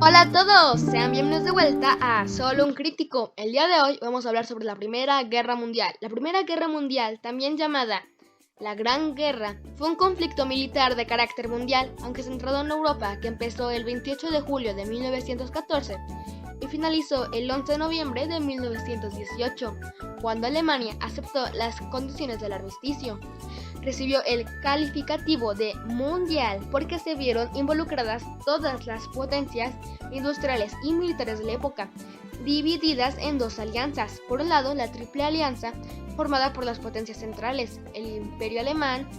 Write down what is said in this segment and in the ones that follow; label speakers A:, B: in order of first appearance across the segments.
A: Hola a todos, sean bienvenidos de vuelta a Solo un Crítico. El día de hoy vamos a hablar sobre la Primera Guerra Mundial. La Primera Guerra Mundial, también llamada la Gran Guerra, fue un conflicto militar de carácter mundial, aunque centrado en Europa, que empezó el 28 de julio de 1914 y finalizó el 11 de noviembre de 1918, cuando Alemania aceptó las condiciones del armisticio. Recibió el calificativo de mundial porque se vieron involucradas todas las potencias industriales y militares de la época, divididas en dos alianzas. Por un lado, la Triple Alianza, formada por las potencias centrales, el Imperio Alemán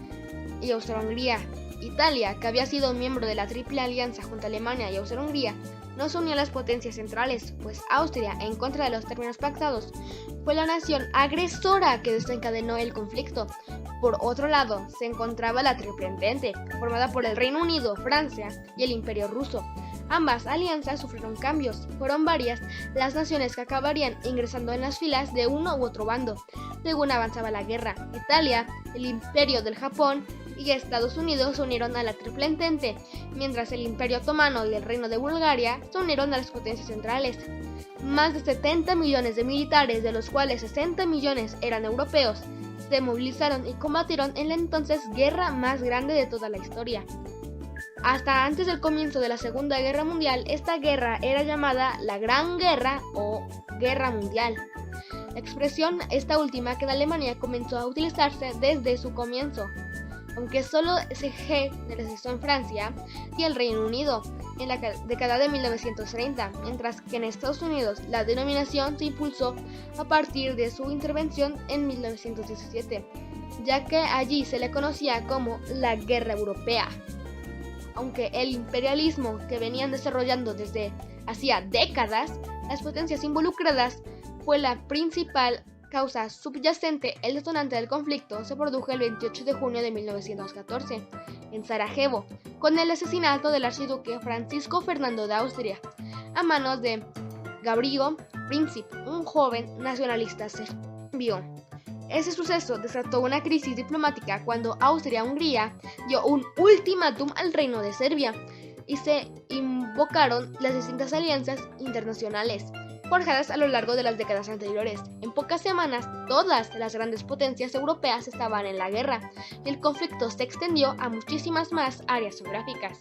A: y Austria-Hungría. Italia, que había sido miembro de la Triple Alianza junto a Alemania y Austria-Hungría, no se unió a las potencias centrales, pues Austria, en contra de los términos pactados, fue la nación agresora que desencadenó el conflicto. Por otro lado, se encontraba la Triple Entente, formada por el Reino Unido, Francia y el Imperio Ruso. Ambas alianzas sufrieron cambios. Fueron varias las naciones que acabarían ingresando en las filas de uno u otro bando, según avanzaba la guerra. Italia, el Imperio del Japón y Estados Unidos se unieron a la Triple Entente, mientras el Imperio Otomano y el Reino de Bulgaria se unieron a las potencias centrales. Más de 70 millones de militares, de los cuales 60 millones eran europeos, se movilizaron y combatieron en la entonces guerra más grande de toda la historia. Hasta antes del comienzo de la Segunda Guerra Mundial, esta guerra era llamada la Gran Guerra o Guerra Mundial. La expresión, esta última, que en Alemania comenzó a utilizarse desde su comienzo, aunque solo se generalizó en Francia y el Reino Unido en la década de 1930, mientras que en Estados Unidos la denominación se impulsó a partir de su intervención en 1917, ya que allí se le conocía como la Guerra Europea. Aunque el imperialismo que venían desarrollando desde hacía décadas, las potencias involucradas fue la principal causa subyacente. El detonante del conflicto se produjo el 28 de junio de 1914 en Sarajevo, con el asesinato del archiduque Francisco Fernando de Austria a manos de Gavrilo Princip, un joven nacionalista serbio. Ese suceso desató una crisis diplomática cuando Austria-Hungría dio un ultimátum al Reino de Serbia y se invocaron las distintas alianzas internacionales forjadas a lo largo de las décadas anteriores. En pocas semanas, todas las grandes potencias europeas estaban en la guerra y el conflicto se extendió a muchísimas más áreas geográficas.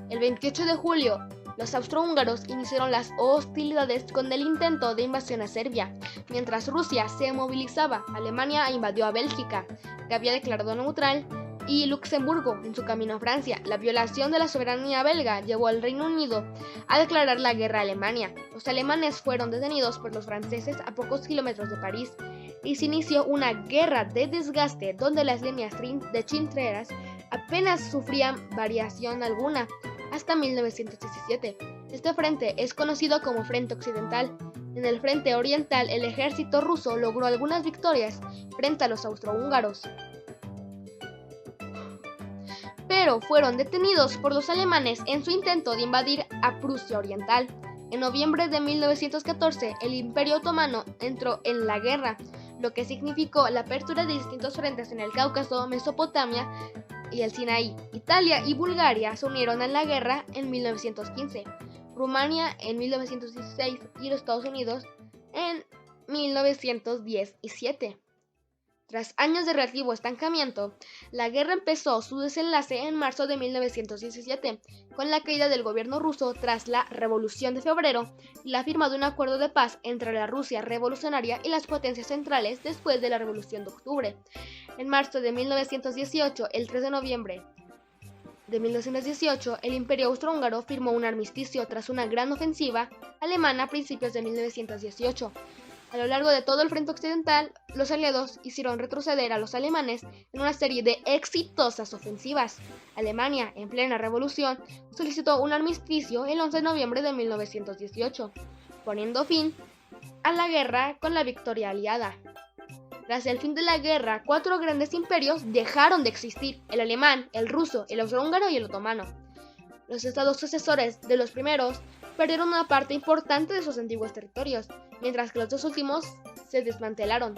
A: El 28 de julio, los austrohúngaros iniciaron las hostilidades con el intento de invasión a Serbia. Mientras Rusia se movilizaba, Alemania invadió a Bélgica, que había declarado neutral, y Luxemburgo en su camino a Francia. La violación de la soberanía belga llevó al Reino Unido a declarar la guerra a Alemania. Los alemanes fueron detenidos por los franceses a pocos kilómetros de París y se inició una guerra de desgaste donde las líneas de trincheras apenas sufrían variación alguna hasta 1917. Este frente es conocido como Frente Occidental. En el frente oriental, el ejército ruso logró algunas victorias frente a los austrohúngaros, pero fueron detenidos por los alemanes en su intento de invadir a Prusia Oriental. En noviembre de 1914, el Imperio Otomano entró en la guerra, lo que significó la apertura de distintos frentes en el Cáucaso, Mesopotamia y el Sinaí. Italia y Bulgaria se unieron en la guerra en 1915, Rumania en 1916 y los Estados Unidos en 1917. Tras años de relativo estancamiento, la guerra empezó su desenlace en marzo de 1917, con la caída del gobierno ruso tras la Revolución de Febrero y la firma de un acuerdo de paz entre la Rusia revolucionaria y las potencias centrales después de la Revolución de Octubre. En marzo de 1918, el 3 de noviembre de 1918, el Imperio Austrohúngaro firmó un armisticio tras una gran ofensiva alemana a principios de 1918. A lo largo de todo el frente occidental, los aliados hicieron retroceder a los alemanes en una serie de exitosas ofensivas. Alemania, en plena revolución, solicitó un armisticio el 11 de noviembre de 1918, poniendo fin a la guerra con la victoria aliada. Tras el fin de la guerra, 4 grandes imperios dejaron de existir: el alemán, el ruso, el austrohúngaro y el otomano. Los estados sucesores de los primeros perdieron una parte importante de sus antiguos territorios, mientras que los dos últimos se desmantelaron.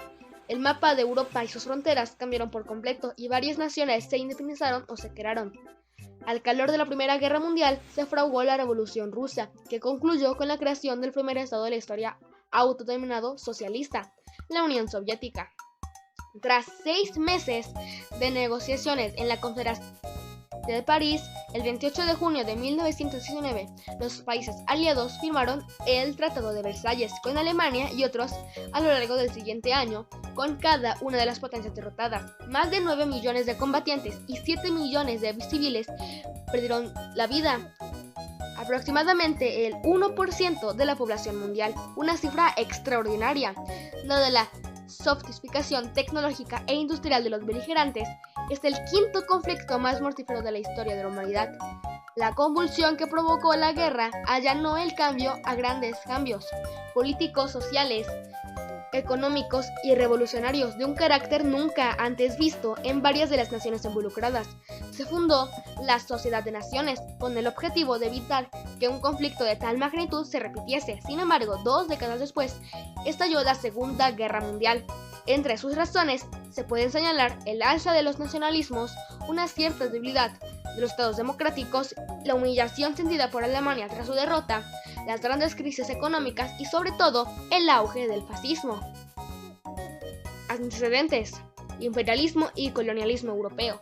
A: El mapa de Europa y sus fronteras cambiaron por completo y varias naciones se independizaron o se crearon. Al calor de la Primera Guerra Mundial se fraguó la Revolución Rusa, que concluyó con la creación del primer estado de la historia autodenominado socialista, la Unión Soviética. Tras 6 meses de negociaciones en la Confederación de París, el 28 de junio de 1919, los países aliados firmaron el Tratado de Versalles con Alemania y otros a lo largo del siguiente año, con cada una de las potencias derrotadas. Más de 9 millones de combatientes y 7 millones de civiles perdieron la vida, aproximadamente el 1% de la población mundial, una cifra extraordinaria, dada la sofisticación tecnológica e industrial de los beligerantes. Es el quinto conflicto más mortífero de la historia de la humanidad. La convulsión que provocó la guerra allanó el cambio a grandes cambios políticos, sociales, económicos y revolucionarios de un carácter nunca antes visto en varias de las naciones involucradas. Se fundó la Sociedad de Naciones con el objetivo de evitar que un conflicto de tal magnitud se repitiese. Sin embargo, 2 décadas después, estalló la Segunda Guerra Mundial. Entre sus razones se pueden señalar el alza de los nacionalismos, una cierta debilidad de los estados democráticos, la humillación sentida por Alemania tras su derrota, las grandes crisis económicas y sobre todo el auge del fascismo. Antecedentes: imperialismo y colonialismo europeo.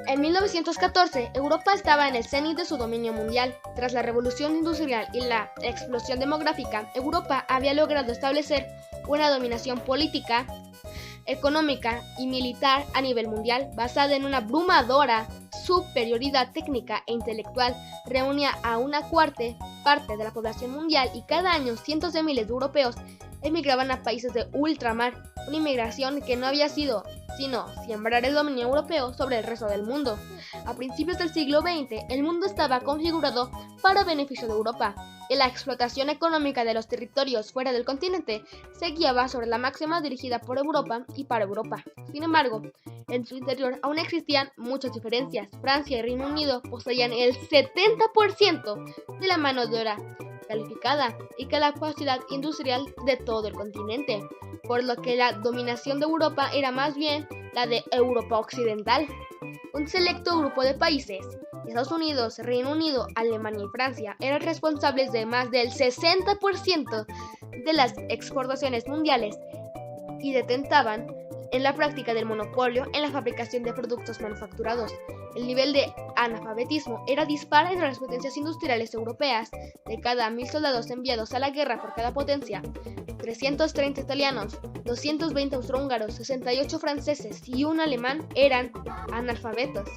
A: En 1914, Europa estaba en el cenit de su dominio mundial. Tras la revolución industrial y la explosión demográfica, Europa había logrado establecer una dominación política, económica y militar a nivel mundial, basada en una abrumadora superioridad técnica e intelectual. Reunía a una cuarta parte de la población mundial y cada año cientos de miles de europeos emigraban a países de ultramar, una inmigración que no había sido sino sembrar el dominio europeo sobre el resto del mundo. A principios del siglo XX, el mundo estaba configurado para beneficio de Europa, y la explotación económica de los territorios fuera del continente se guiaba sobre la máxima dirigida por Europa y para Europa. Sin embargo, en su interior aún existían muchas diferencias. Francia y Reino Unido poseían el 70% de la mano de obra calificada y que la capacidad industrial de todo el continente, por lo que la dominación de Europa era más bien la de Europa Occidental. Un selecto grupo de países, Estados Unidos, Reino Unido, Alemania y Francia, eran responsables de más del 60% de las exportaciones mundiales y detentaban en la práctica del monopolio en la fabricación de productos manufacturados. El nivel de analfabetismo era dispar entre las potencias industriales europeas. De cada 1000 soldados enviados a la guerra por cada potencia, 330 italianos, 220 austrohúngaros, 68 franceses y un alemán eran analfabetos.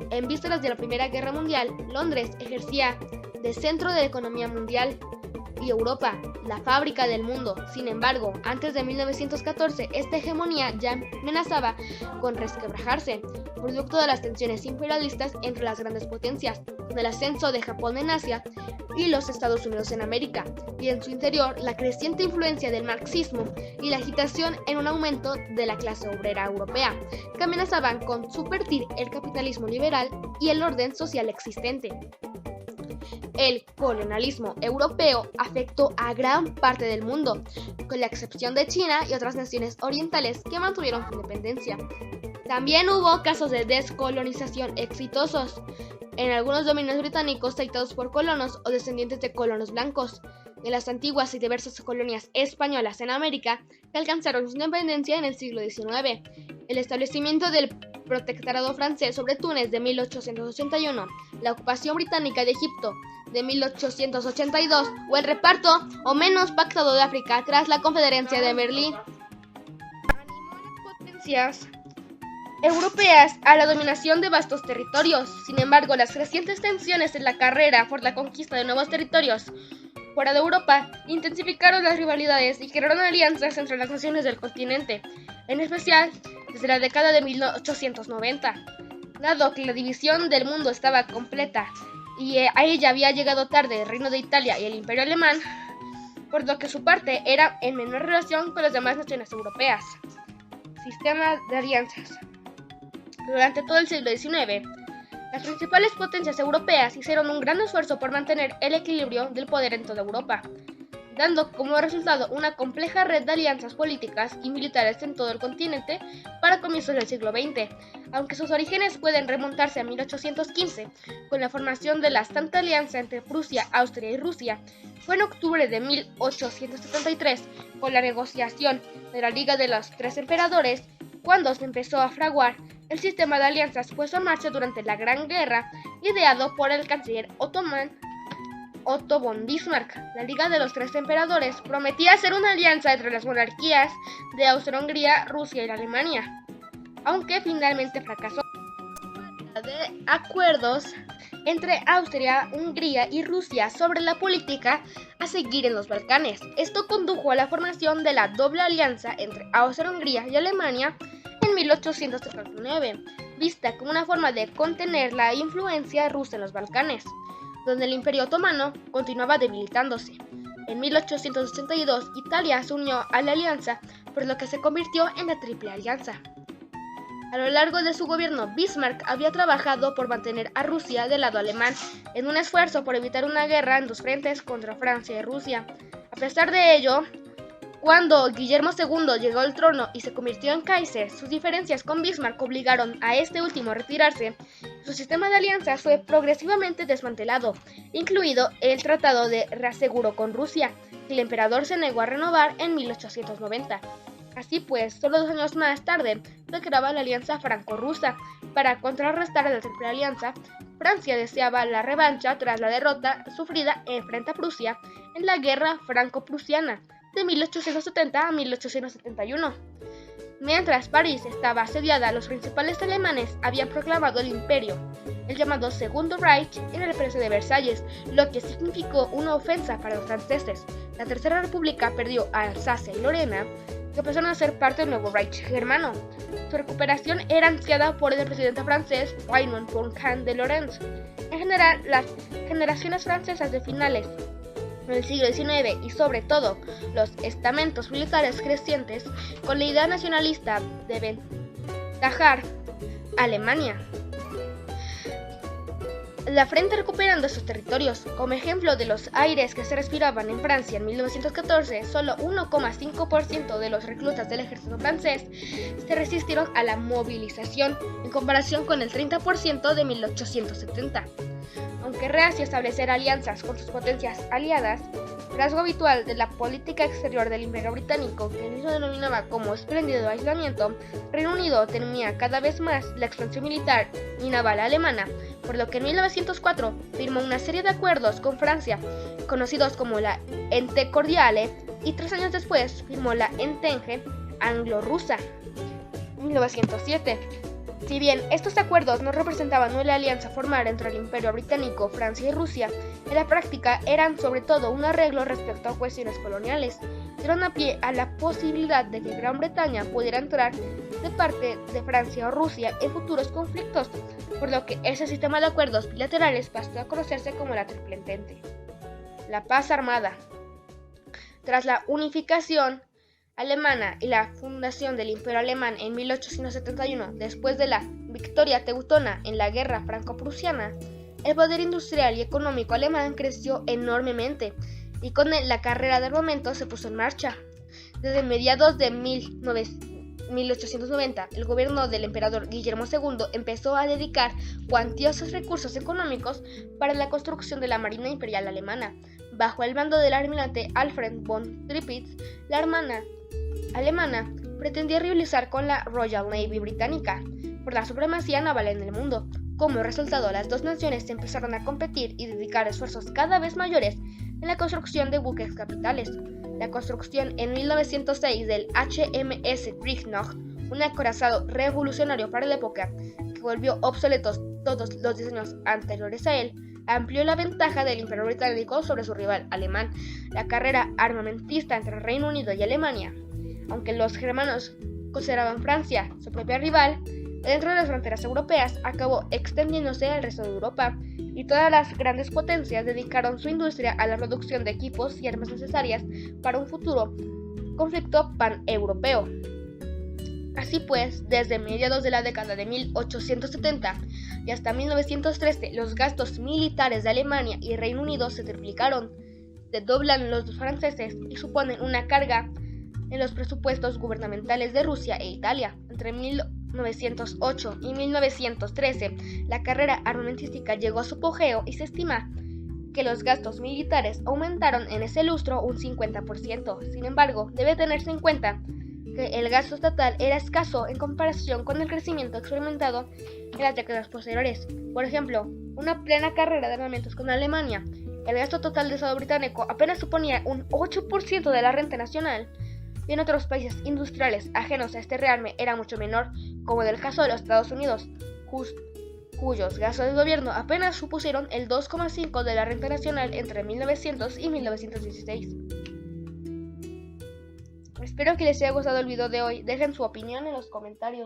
A: En vísperas de la Primera Guerra Mundial, Londres ejercía de centro de la economía mundial y Europa, la fábrica del mundo. Sin embargo, antes de 1914, esta hegemonía ya amenazaba con resquebrajarse, producto de las tensiones imperialistas entre las grandes potencias, del ascenso de Japón en Asia y los Estados Unidos en América, y en su interior la creciente influencia del marxismo y la agitación en un aumento de la clase obrera europea, que amenazaban con subvertir el capitalismo liberal y el orden social existente. El colonialismo europeo afectó a gran parte del mundo, con la excepción de China y otras naciones orientales que mantuvieron su independencia. También hubo casos de descolonización exitosos en algunos dominios británicos habitados por colonos o descendientes de colonos blancos, en las antiguas y diversas colonias españolas en América que alcanzaron su independencia en el siglo XIX. El establecimiento del protectorado francés sobre Túnez de 1881, la ocupación británica de Egipto de 1882 o el reparto o menos pactado de África tras la Conferencia de Berlín animó a las potencias europeas a la dominación de vastos territorios. Sin embargo, las crecientes tensiones en la carrera por la conquista de nuevos territorios fuera de Europa intensificaron las rivalidades y crearon alianzas entre las naciones del continente, en especial desde la década de 1890. Dado que la división del mundo estaba completa y a ella había llegado tarde el Reino de Italia y el Imperio Alemán, por lo que su parte era en menor relación con las demás naciones europeas. Sistema de alianzas. Durante todo el siglo XIX, las principales potencias europeas hicieron un gran esfuerzo por mantener el equilibrio del poder en toda Europa. dando como resultado una compleja red de alianzas políticas y militares en todo el continente para comienzos del siglo XX, aunque sus orígenes pueden remontarse a 1815, con la formación de la Santa Alianza entre Prusia, Austria y Rusia. Fue en octubre de 1873, con la negociación de la Liga de los Tres Emperadores, cuando se empezó a fraguar el sistema de alianzas puesto en marcha durante la Gran Guerra, ideado por el canciller otomano Otto von Bismarck. La Liga de los Tres Emperadores prometía ser una alianza entre las monarquías de Austria-Hungría, Rusia y Alemania, aunque finalmente fracasó. De acuerdos entre Austria, Hungría y Rusia sobre la política a seguir en los Balcanes. Esto condujo a la formación de la doble alianza entre Austria-Hungría y Alemania en 1839, vista como una forma de contener la influencia rusa en los Balcanes, donde el Imperio Otomano continuaba debilitándose. En 1882, Italia se unió a la alianza, por lo que se convirtió en la Triple Alianza. A lo largo de su gobierno, Bismarck había trabajado por mantener a Rusia del lado alemán, en un esfuerzo por evitar una guerra en dos frentes contra Francia y Rusia. A pesar de ello, cuando Guillermo II llegó al trono y se convirtió en Kaiser, sus diferencias con Bismarck obligaron a este último a retirarse. Su sistema de alianzas fue progresivamente desmantelado, incluido el Tratado de Reaseguro con Rusia, que el emperador se negó a renovar en 1890. Así pues, solo 2 años más tarde, se creaba la Alianza Franco-Rusa. Para contrarrestar a la Triple Alianza, Francia deseaba la revancha tras la derrota sufrida frente a Prusia en la Guerra Franco-Prusiana de 1870 a 1871. Mientras París estaba asediada, los principales alemanes habían proclamado el imperio, el llamado Segundo Reich, en el Precio de Versalles, lo que significó una ofensa para los franceses. La Tercera República perdió a Alsacia y Lorena, que pasaron a ser parte del nuevo Reich germano. Su recuperación era ansiada por el presidente francés Raymond Poincaré de Lorentz. En general, las generaciones francesas de finales del siglo XIX y sobre todo los estamentos militares crecientes con la idea nacionalista de aventajar a Alemania. La frente recuperando sus territorios. Como ejemplo de los aires que se respiraban en Francia en 1914, solo 1,5% de los reclutas del ejército francés se resistieron a la movilización, en comparación con el 30% de 1870. Aunque reacio a establecer alianzas con sus potencias aliadas, rasgo habitual de la política exterior del Imperio Británico, que el mismo denominaba como espléndido aislamiento, Reino Unido temía cada vez más la expansión militar y naval alemana, por lo que en 1904 firmó una serie de acuerdos con Francia, conocidos como la Entente Cordiale, y 3 años después firmó la Entente Anglo-Rusa, 1907. Si bien estos acuerdos no representaban una alianza formal entre el Imperio Británico, Francia y Rusia, en la práctica eran sobre todo un arreglo respecto a cuestiones coloniales. Dieron a pie a la posibilidad de que Gran Bretaña pudiera entrar de parte de Francia o Rusia en futuros conflictos, por lo que ese sistema de acuerdos bilaterales pasó a conocerse como la Triple Entente. La paz armada. Tras la unificación alemana y la fundación del Imperio Alemán en 1871, después de la victoria teutona en la Guerra Franco-Prusiana, el poder industrial y económico alemán creció enormemente y con él la carrera de armamento se puso en marcha. Desde mediados de 1890, el gobierno del emperador Guillermo II empezó a dedicar cuantiosos recursos económicos para la construcción de la Marina Imperial Alemana. Bajo el mando del almirante Alfred von Tirpitz, la Armada alemana pretendía rivalizar con la Royal Navy británica por la supremacía naval en el mundo. Como resultado, las dos naciones empezaron a competir y dedicar esfuerzos cada vez mayores en la construcción de buques capitales. La construcción en 1906 del HMS Dreadnought, un acorazado revolucionario para la época que volvió obsoletos todos los diseños anteriores a él, amplió la ventaja del Imperio Británico sobre su rival alemán. La carrera armamentista entre Reino Unido y Alemania, aunque los germanos consideraban Francia su propia rival, dentro de las fronteras europeas acabó extendiéndose al resto de Europa, y todas las grandes potencias dedicaron su industria a la producción de equipos y armas necesarias para un futuro conflicto paneuropeo. Así pues, desde mediados de la década de 1870 y hasta 1913, los gastos militares de Alemania y Reino Unido se triplicaron. se doblan los franceses y suponen una carga en los presupuestos gubernamentales de Rusia e Italia. Entre 1908 y 1913, la carrera armamentística llegó a su apogeo y se estima que los gastos militares aumentaron en ese lustro un 50%. Sin embargo, debe tenerse en cuenta que el gasto estatal era escaso en comparación con el crecimiento experimentado en las décadas posteriores. Por ejemplo, una plena carrera de armamentos con Alemania, el gasto total de Estado británico apenas suponía un 8% de la renta nacional, y en otros países industriales ajenos a este realme era mucho menor, como en el caso de los Estados Unidos, cuyos gastos de gobierno apenas supusieron el 2,5% de la renta nacional entre 1900 y 1916. Espero que les haya gustado el video de hoy. Dejen su opinión en los comentarios.